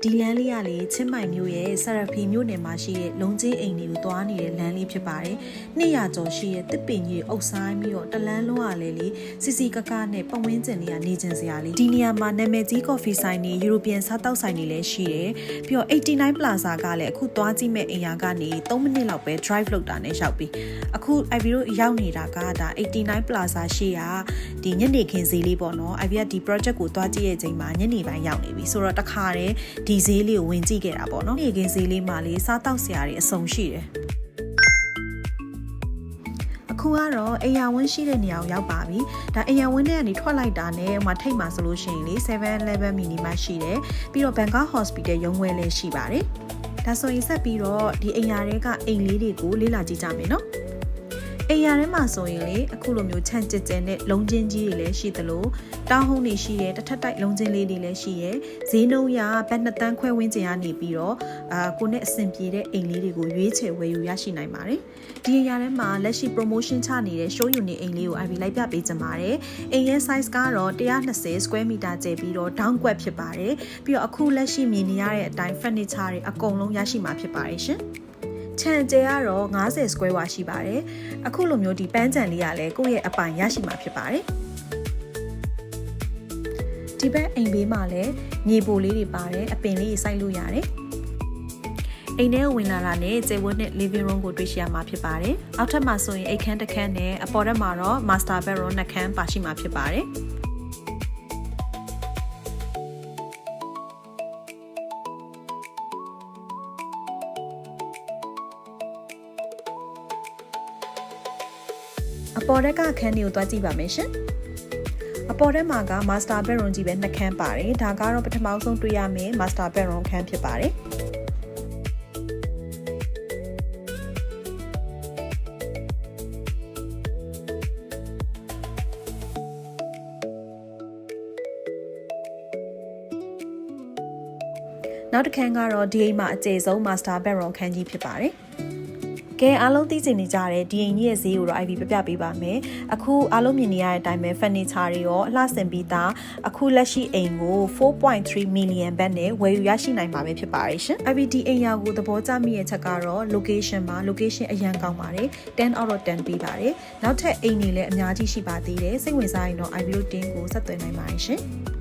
ဒီလမ်းလေးကလေချင်းမိုင်မျိုးရဲ့ဆာရဖီမျိုးနယ်မှာရှိတဲ့လုံချင်းအိမ်တွေကိုတွားနေတဲ့လမ်းလေးဖြစ်ပါတယ်200ကျော်ရှိတဲ့တစ်ပင်ကြီးအုပ်ဆိုင်ပြီးတော့တလန်းလုံးကလေစီစီကကနဲ့ပတ်ဝန်းကျင်တွေကနေကျင်စရာလေးဒီနေရာမှာနာမည်ကြီးကော်ဖီဆိုင်တွေယူရိုပီယန်စားတောက်ဆိုင်တွေလည်းရှိတယ်ပြီးတော့89 Plaza ကလည်းအခုတွားကြည့်မဲ့အိမ်ယာကနေ3မိနစ်လောက်ပဲ drive လုပ်တာနဲ့ရောက်ပြီအခု IB တို့ရောက်နေတာကဒါ89 Plaza ရှိရာဒီညနေခင်းဈေးလေးပေါ့နော် IB ကဒီ project ကိုတွားကြည့်ရဲ့အချိန်မှာညနေပိုင်းရောက်နေပြီဆိုတော့တခါတည်းဒီဈေးလေးကိုဝင်ကြည့်ခဲ့တာပေါ့နော်ညနေခင်းဈေးလေးမှာလေးစားတောက်စရာတွေအစုံရှိတယ်အခုကတော့အိမ်ယာဝင်းရှိတဲ့နေရာကိုရောက်ပါပြီဒါအိမ်ယာဝင်းထဲကနေထွက်လိုက်တာနဲ့ဟိုမှာထိတ်မှာဆိုလို့ရှိရင်လေ7-11 minimum ရှိတယ်ပြီးတော့ Bangkok Hospital ရုံးဝဲလည်းရှိပါတယ်ဒါဆိုရင်ဆက်ပြီးတော့ဒီအိမ်ယာတွေကအိမ်လေးတွေကိုလေ့လာကြည့်ကြမယ်နော်အိမ်ယာထဲမှာဆိုရင်လေအခုလိုမျိုးခြံကျစ်ကျင်တဲ့လုံးချင်းကြီးတွေလည်းရှိသလိုတောင်းဟုံးတွေရှိရဲတစ်ထပ်တိုက်လုံးချင်းလေးတွေလည်းရှိရဲဈေးနှုန်းရဘတ်2တန်းခွဲဝန်းကျင်ကနေပြီးတော့ကိုနဲ့အဆင်ပြေတဲ့အိမ်လေးတွေကိုရွေးချယ်ဝယ်ယူရရှိနိုင်ပါတယ်ဒီအိမ်ယာထဲမှာလက်ရှိ promotion ချနေတဲ့ show unit အိမ်လေးကို IB လိုက်ပြပေးကြပါတယ်အိမ်ရဲ့ size ကတော့120 square meter ကျယ်ပြီးတော့ down ကွက်ဖြစ်ပါတယ်ပြီးတော့အခုလက်ရှိမြင်နေရတဲ့အတိုင်း furniture တွေအကုန်လုံးရရှိမှာဖြစ်ပါတယ်ရှင်ခြံကျဲကတော့90 square ဝါရှိပါတယ်အခုလိုမျိုးဒီပန်းခြံလေးကလည်းကိုယ့်ရဲ့အပိုင်ရရှိမှာဖြစ်ပါတယ်ဒီဘက်အိမ်ဘေးမှာလည်းမြေပိုလေးတွေပါတယ်အပင်လေးတွေစိုက်လို့ရတယ်အိမ်ထဲဝင်လာတာနဲ့ကျေဝတ်နဲ့ living room ကိုတွေ့ရှိရမှာဖြစ်ပါတယ်အောက်ထပ်မှာဆိုရင်အိမ်ခန်းတစ်ခန်းနဲ့အပေါ်ထပ်မှာတော့ master bedroom နှစ်ခန်းပါရှိမှာဖြစ်ပါတယ်အပေါ်ထက်ကခန်းတွေကိုတွားကြည့်ပါမယ်ရှင်အပေါ်ထက်မှာက master bedroom ကြီးပဲနှစ်ခန်းပါတယ်ဒါကတော့ပထမဆုံးတွေ့ရမယ့် master bedroom ခန်းဖြစ်ပါတယ်နောက်တစ်ခန်းကတော့ဒီအိမ်မှာအကျယ်ဆုံး master bedroom ခန်းကြီးဖြစ်ပါတယ်ကဲအားလုံးသိချင်နေကြတဲ့ဒီအိမ်ကြီးရဲ့ဈေးကိုတော့ IB ပြပေးပါမယ်အခုအားလုံးမြင်နေရတဲ့အတိုင်းပဲ furniture တွေရောအလှဆင်ပြီးသားအခုလက်ရှိအိမ်ကို 4.3 million ဘတ်နဲ့ဝယ်ယူရရှိနိုင်မှာပဲဖြစ်ပါတယ်ရှင် IB ဒီအိမ်ယာကိုသဘောကျမိရဲ့ချက်ကတော့ location မှာ location အရန်ကောင်းပါတယ်10 out of 10ပေးပါတယ်နောက်ထပ်အိမ်တွေလည်းအများကြီးရှိပါသေးတယ်စိတ်ဝင်စားရင်တော့ IB တို့တင်းကိုဆက်သွယ်နိုင်ပါတယ်ရှင်